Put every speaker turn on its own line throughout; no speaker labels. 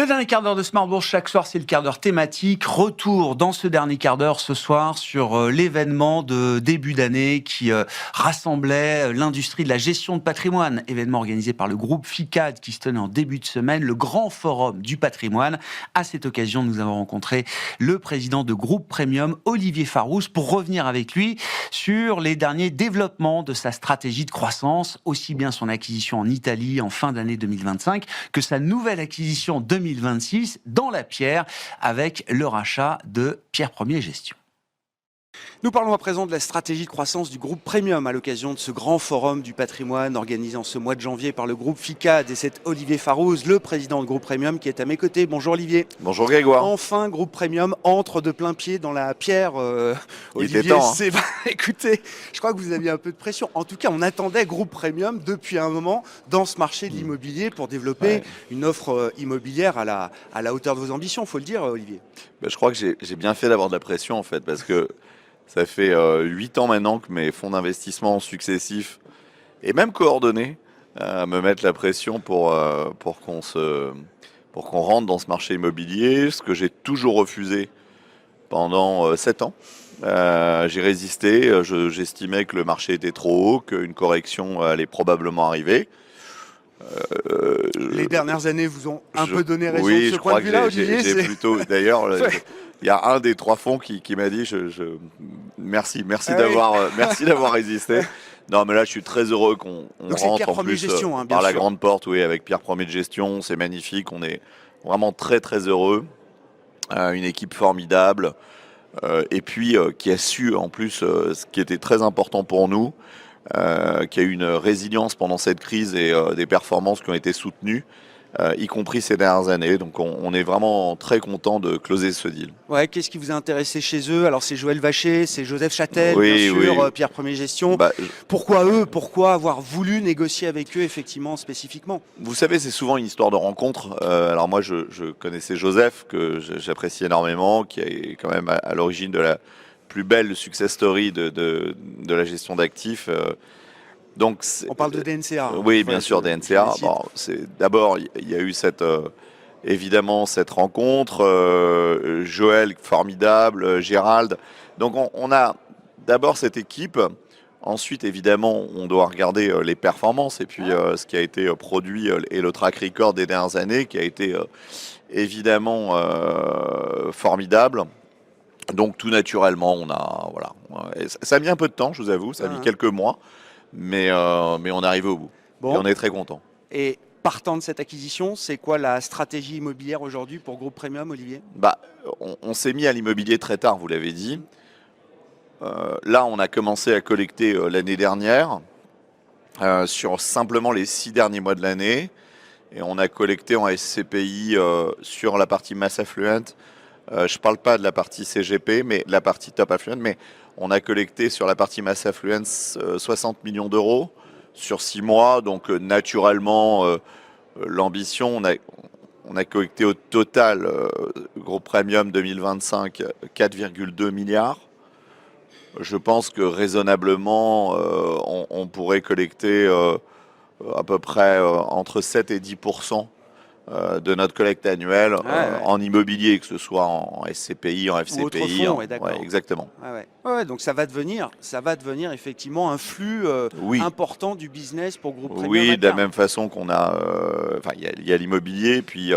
Le dernier quart d'heure de Smart Bourse, chaque soir, c'est le quart d'heure thématique. Retour dans ce dernier quart d'heure ce soir sur l'événement de début d'année qui rassemblait l'industrie de la gestion de patrimoine. Événement organisé par le groupe FICAD qui se tenait en début de semaine, le grand forum du patrimoine. À cette occasion, nous avons rencontré le président de Groupe Premium, Olivier Farouz, pour revenir avec lui sur les derniers développements de sa stratégie de croissance, aussi bien son acquisition en Italie en fin d'année 2025 que sa nouvelle acquisition 2026 dans la pierre avec le rachat de Pierre Premier Gestion. Nous parlons à présent de la stratégie de croissance du groupe Premium à l'occasion de ce grand forum du patrimoine organisé en ce mois de janvier par le groupe FICAD. Et c'est Olivier Farouz, le président de groupe Premium, qui est à mes côtés. Bonjour Olivier.
Bonjour Grégoire.
Enfin, groupe Premium entre de plein pied dans la pierre. Olivier,
il était temps,
c'est... Écoutez, je crois que vous aviez un peu de pression. En tout cas, on attendait groupe Premium depuis un moment dans ce marché de l'immobilier pour développer une offre immobilière à la hauteur de vos ambitions, il faut le dire Olivier.
Je crois que j'ai bien fait d'avoir de la pression en fait, parce que ça fait 8 ans maintenant que mes fonds d'investissement successifs et même coordonnés me mettent la pression pour qu'on rentre dans ce marché immobilier, ce que j'ai toujours refusé pendant 7 ans. J'ai résisté, j'estimais que le marché était trop haut, qu'une correction allait probablement arriver.
Les dernières années vous ont un peu donné raison
de
ce point de vue-là, Olivier.
J'ai plutôt, d'ailleurs, il y a un des 3 fonds qui m'a dit merci d'avoir résisté. Non, mais là, je suis très heureux qu'on rentre en plus
gestion,
par la grande porte, oui, avec Pierre Premier de Gestion. C'est magnifique, on est vraiment très très heureux. Une équipe formidable, et puis qui a su en plus ce qui était très important pour nous. Qui a eu une résilience pendant cette crise et des performances qui ont été soutenues, y compris ces dernières années. Donc on est vraiment très content de closer ce deal.
Ouais, qu'est-ce qui vous a intéressé chez eux? Alors c'est Joël Vacher, c'est Joseph Châtel, bien sûr, Pierre Premier Gestion. Pourquoi eux? Pourquoi avoir voulu négocier avec eux effectivement, spécifiquement?
Vous savez, c'est souvent une histoire de rencontre. Alors moi, je connaissais Joseph, que j'apprécie énormément, qui est quand même à l'origine de la plus belle success story de la gestion d'actifs. Donc
on parle de DNCA.
Oui, bien sûr, DNCA. Bon, d'abord, il y a eu évidemment cette rencontre. Joël, formidable, Gérald. Donc on a d'abord cette équipe. Ensuite, évidemment, on doit regarder les performances et puis ce qui a été produit et le track record des dernières années qui a été évidemment formidable. Donc tout naturellement, ça a mis un peu de temps, je vous avoue, ça a mis quelques mois, mais on est arrivé au bout. Bon. Et on est très content.
Et partant de cette acquisition, c'est quoi la stratégie immobilière aujourd'hui pour Groupe Premium, Olivier?
On s'est mis à l'immobilier très tard, vous l'avez dit. Là, on a commencé à collecter l'année dernière sur simplement les 6 derniers mois de l'année, et on a collecté en SCPI sur la partie mass affluent. Je ne parle pas de la partie CGP, mais de la partie top affluent, mais on a collecté sur la partie mass affluent 60 millions d'euros sur 6 mois. Donc naturellement, l'ambition, on a collecté au total, groupe Premium 2025, 4,2 milliards. Je pense que raisonnablement, on pourrait collecter à peu près entre 7 et 10% de notre collecte annuelle en immobilier, que ce soit en SCPI, en FCPI. Exactement.
Donc ça va devenir effectivement un flux important du business pour Groupe Premium.
Oui, de la même façon qu'on a... il y a l'immobilier, puis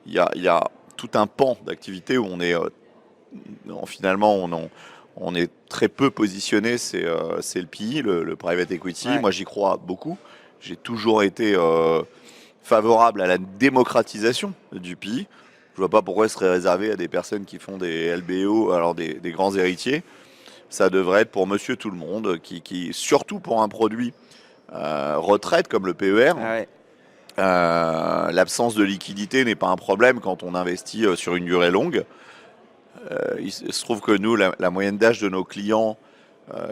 il y a tout un pan d'activité où on est... finalement, on est très peu positionné, c'est le PI, le private equity. Moi, j'y crois beaucoup. J'ai toujours été... favorable à la démocratisation du PI. Je vois pas pourquoi ce serait réservé à des personnes qui font des LBO, alors des grands héritiers. Ça devrait être pour monsieur tout le monde, qui surtout pour un produit retraite comme le PER. L'absence de liquidité n'est pas un problème quand on investit sur une durée longue. Il se trouve que nous, la moyenne d'âge de nos clients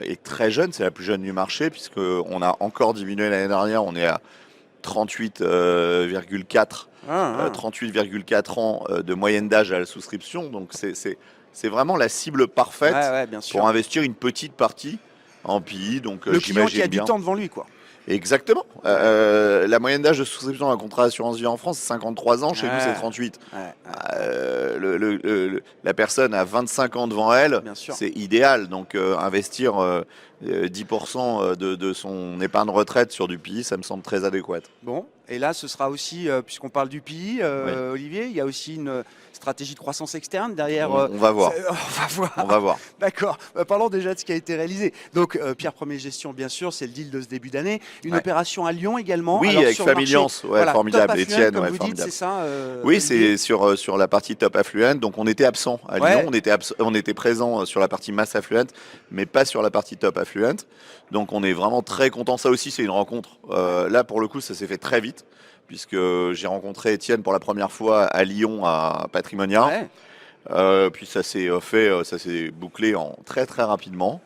est très jeune, c'est la plus jeune du marché, puisqu'on a encore diminué l'année dernière, on est à 38,4 ans de moyenne d'âge à la souscription. Donc c'est vraiment la cible parfaite pour investir une petite partie en PI. Donc
le client qui a du temps devant lui, quoi.
Exactement. La moyenne d'âge de souscription à un contrat d'assurance vie en France, c'est 53 ans. Chez nous, c'est 38.
Ouais,
La personne a 25 ans devant elle,
bien sûr.
c'est idéal. Donc, investir 10% de son épargne retraite sur du PI, ça me semble très adéquat.
Bon, et là, ce sera aussi, puisqu'on parle du PI,
Oui.
Olivier, il y a aussi une stratégie de croissance externe derrière.
On va voir.
On va voir.
On va voir.
D'accord. Parlons déjà de ce qui a été réalisé. Donc, Pierre Premier Gestion, bien sûr, c'est le deal de ce début d'année. Une
Ouais.
opération à Lyon également.
Oui,
Alors,
avec
sur le marché,
Familiance, ouais,
voilà,
formidable.
Top Affluent,
Étienne,
comme
ouais,
vous dites,
formidable.
c'est ça
Oui,
Olivier
c'est sur la partie top affluent. Donc, on était absent à Lyon.
Ouais.
On était présent sur la partie mass affluent, mais pas sur la partie top affluent. Donc, on est vraiment très content. Ça aussi, c'est une rencontre. Là, pour le coup, ça s'est fait très vite, puisque j'ai rencontré Étienne pour la première fois à Lyon, à Patrimonia. Puis ça s'est ça s'est bouclé en très très rapidement.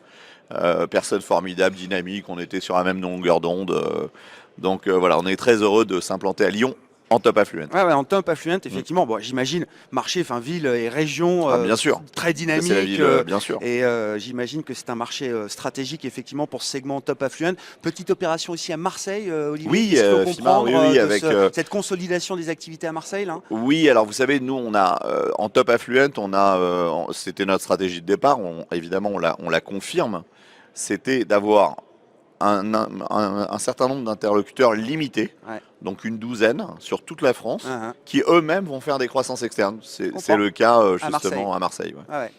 Personne formidable, dynamique. On était sur la même longueur d'onde. Donc voilà, on est très heureux de s'implanter à Lyon en top affluent.
Ouais, en top affluent, effectivement. Bon, j'imagine marché, enfin ville et région
Bien sûr.
très
Ça,
dynamique.
c'est la ville, bien sûr.
Et j'imagine que c'est un marché stratégique, effectivement, pour ce segment top affluent. Petite opération ici à Marseille, Olivier.
Oui,
Qu'est-ce qu'il faut
Fimard,
comprendre
oui,
de
avec
cette consolidation des activités à Marseille, là?
Oui, alors vous savez, nous on a en top affluent, c'était notre stratégie de départ. Évidemment, on la confirme. C'était d'avoir un certain nombre d'interlocuteurs limités,
Ouais.
donc une douzaine sur toute la France,
Uh-huh.
qui eux-mêmes vont faire des croissances externes. C'est
comprends.
le cas
À
justement à Marseille. Ouais.
Ah ouais.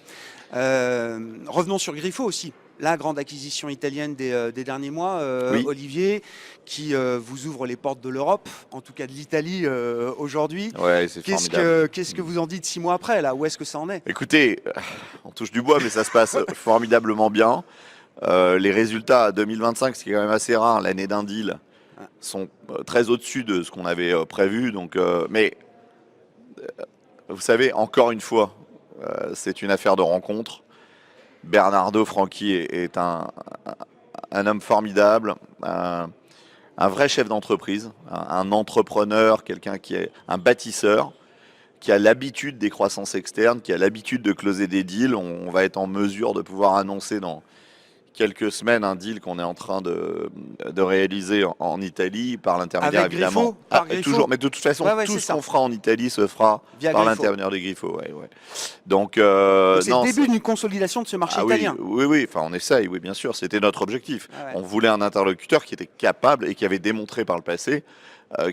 Revenons sur Griffo aussi. La grande acquisition italienne des derniers mois,
Oui.
Olivier, qui vous ouvre les portes de l'Europe, en tout cas de l'Italie aujourd'hui.
Ouais, c'est formidable.
Qu'est-ce que vous en dites 6 mois après, là? Où est-ce que ça en est?
Écoutez, on touche du bois, mais ça se passe formidablement bien. Les résultats 2025, ce qui est quand même assez rare, l'année d'un deal, sont très au-dessus de ce qu'on avait prévu. Donc, mais vous savez, encore une fois, c'est une affaire de rencontre. Bernardo Franchi est un homme formidable, un vrai chef d'entreprise, un entrepreneur, quelqu'un qui est un bâtisseur, qui a l'habitude des croissances externes, qui a l'habitude de closer des deals. On va être en mesure de pouvoir annoncer dans quelques semaines un deal qu'on est en train de réaliser en Italie par l'intermédiaire
Avec
évidemment.
Griffo, par Griffo.
Toujours, mais de toute façon,
Ouais,
tout
c'est
ce
ça.
qu'on fera en Italie se fera
Via
par
Griffo.
l'intermédiaire des Griffo. Ouais. Donc,
Donc c'est
non,
le début d'une consolidation de ce marché
oui,
italien.
oui, enfin on essaye, oui, bien sûr, c'était notre objectif.
Ah ouais.
On voulait un interlocuteur qui était capable et qui avait démontré par le passé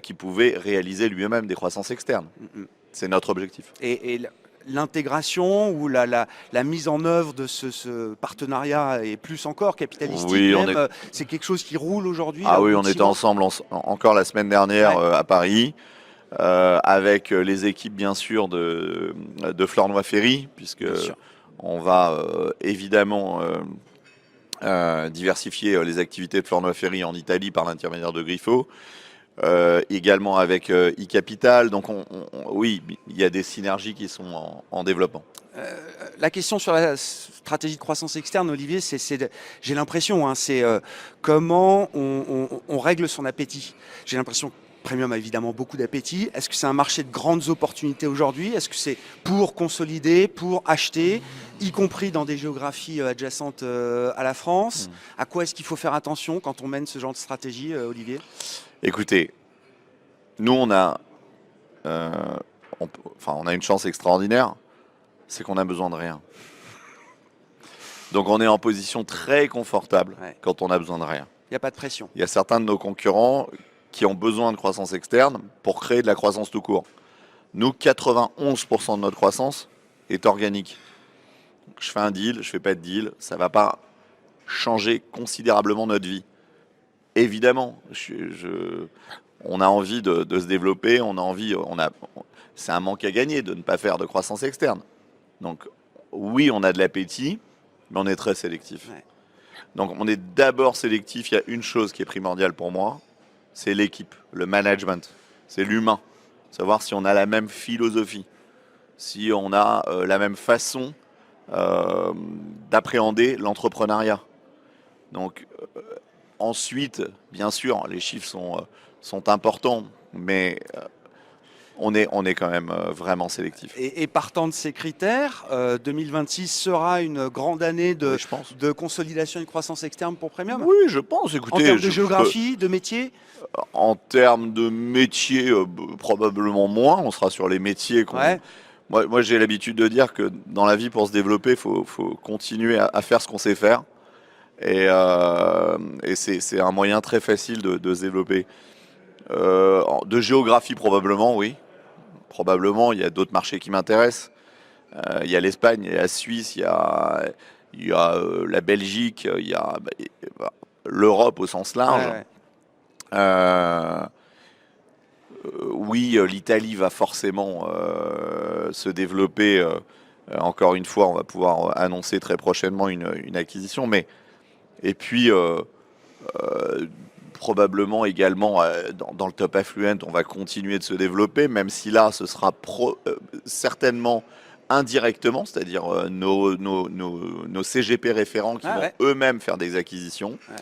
qu'il pouvait réaliser lui-même des croissances externes.
Mm-mm.
C'est notre objectif.
Et l'intégration ou la mise en œuvre de ce partenariat et plus encore capitalistique,
Oui, on
même,
est-
c'est quelque chose qui roule aujourd'hui.
Ah
là, au
oui,
bout
on
de
était
6 mois.
ensemble encore la semaine dernière
Ouais.
à Paris, avec les équipes bien sûr de Flornois-Ferry, puisque
Bien sûr.
on va évidemment diversifier les activités de Flornois-Ferry en Italie par l'intermédiaire de Griffo. Également avec e-Capital. Donc oui, il y a des synergies qui sont en développement.
La question sur la stratégie de croissance externe, Olivier, j'ai l'impression, c'est comment on règle son appétit. J'ai l'impression que Premium a évidemment beaucoup d'appétit. Est-ce que c'est un marché de grandes opportunités aujourd'hui? Est-ce que c'est pour consolider, pour acheter, y compris dans des géographies adjacentes à la France? À quoi est-ce qu'il faut faire attention quand on mène ce genre de stratégie, Olivier?
Écoutez, nous on a une chance extraordinaire, c'est qu'on a besoin de rien. Donc on est en position très confortable
Ouais.
quand on a besoin de rien.
Il n'y a pas de pression.
Il y a certains de nos concurrents qui ont besoin de croissance externe pour créer de la croissance tout court. Nous, 91% de notre croissance est organique. Je fais un deal, je fais pas de deal, ça va pas changer considérablement notre vie. Évidemment, on a envie de se développer, c'est un manque à gagner de ne pas faire de croissance externe. Donc oui, on a de l'appétit, mais on est très sélectif.
Ouais.
Donc on est d'abord sélectif, il y a une chose qui est primordiale pour moi, c'est l'équipe, le management, c'est l'humain. Savoir si on a la même philosophie, si on a la même façon d'appréhender l'entrepreneuriat. Donc ensuite, bien sûr, les chiffres sont importants, mais on est quand même vraiment sélectif.
Et partant de ces critères, 2026 sera une grande année
Oui, je pense.
de consolidation et de croissance externe pour Premium.
Oui, je pense.
En
Écoutez,
termes de géographie, de métier.
en termes de métier, probablement moins. On sera sur les métiers qu'on.
Ouais.
Moi, j'ai l'habitude de dire que dans la vie, pour se développer, il faut continuer à faire ce qu'on sait faire. Et c'est un moyen très facile de se développer. De géographie, probablement, oui. Probablement, il y a d'autres marchés qui m'intéressent. Il y a l'Espagne, il y a la Suisse, il y a la Belgique, il y a l'Europe au sens large.
Ouais.
Oui, l'Italie va forcément se développer. Encore une fois, on va pouvoir annoncer très prochainement une acquisition. Et puis, probablement également dans le top affluent, on va continuer de se développer, même si là, ce sera certainement indirectement, c'est-à-dire nos CGP référents qui vont eux-mêmes faire des acquisitions.
Ouais.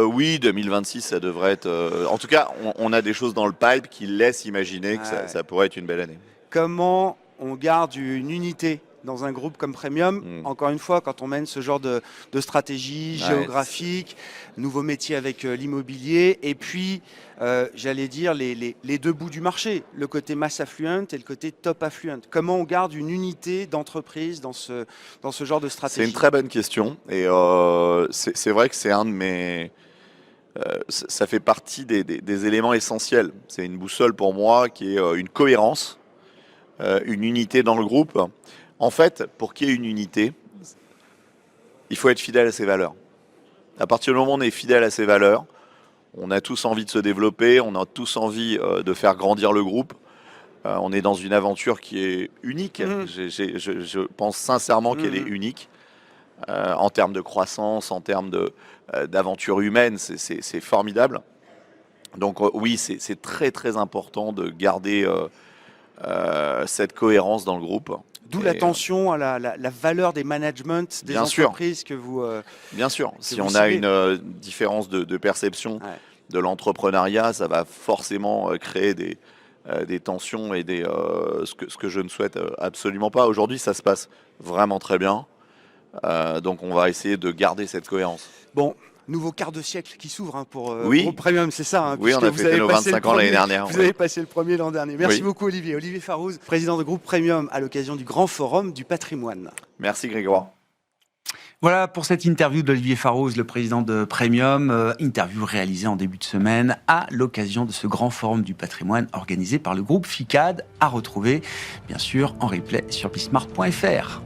Oui, 2026, ça devrait être... en tout cas, on a des choses dans le pipe qui laissent imaginer que ça pourrait être une belle année.
Comment on garde une unité dans un groupe comme Premium? Encore une fois, quand on mène ce genre de stratégie géographique, nouveau métier avec l'immobilier, et puis, j'allais dire, les deux bouts du marché, le côté mass affluent et le côté top affluent. Comment on garde une unité d'entreprise dans ce genre de stratégie?
C'est une très bonne question, et c'est vrai que c'est un de mes... ça fait partie des éléments essentiels. C'est une boussole pour moi qui est une cohérence, une unité dans le groupe. En fait, pour qu'il y ait une unité, il faut être fidèle à ses valeurs. À partir du moment où on est fidèle à ses valeurs, on a tous envie de se développer, on a tous envie de faire grandir le groupe. On est dans une aventure qui est unique. Je pense sincèrement qu'elle est unique. En termes de croissance, en termes d'aventure humaine, c'est formidable. Donc oui, c'est très très important de garder cette cohérence dans le groupe.
D'où l'attention à la valeur des managements des entreprises que vous...
bien sûr, si on a une différence de perception de l'entrepreneuriat, ça va forcément créer des tensions et ce que je ne souhaite absolument pas. Aujourd'hui, ça se passe vraiment très bien. Donc on va essayer de garder cette cohérence.
Bon, nouveau quart de siècle qui s'ouvre pour Premium, c'est ça.
Oui, on a fêté nos 25 ans l'année dernière.
Vous avez passé le premier l'an dernier. Merci beaucoup Olivier. Olivier Farouz, président de groupe Premium à l'occasion du Grand Forum du patrimoine.
Merci Grégoire.
Voilà pour cette interview d'Olivier Farouz, le président de Premium, interview réalisée en début de semaine à l'occasion de ce grand forum du patrimoine organisé par le groupe FICAD, à retrouver bien sûr en replay sur bismart.fr.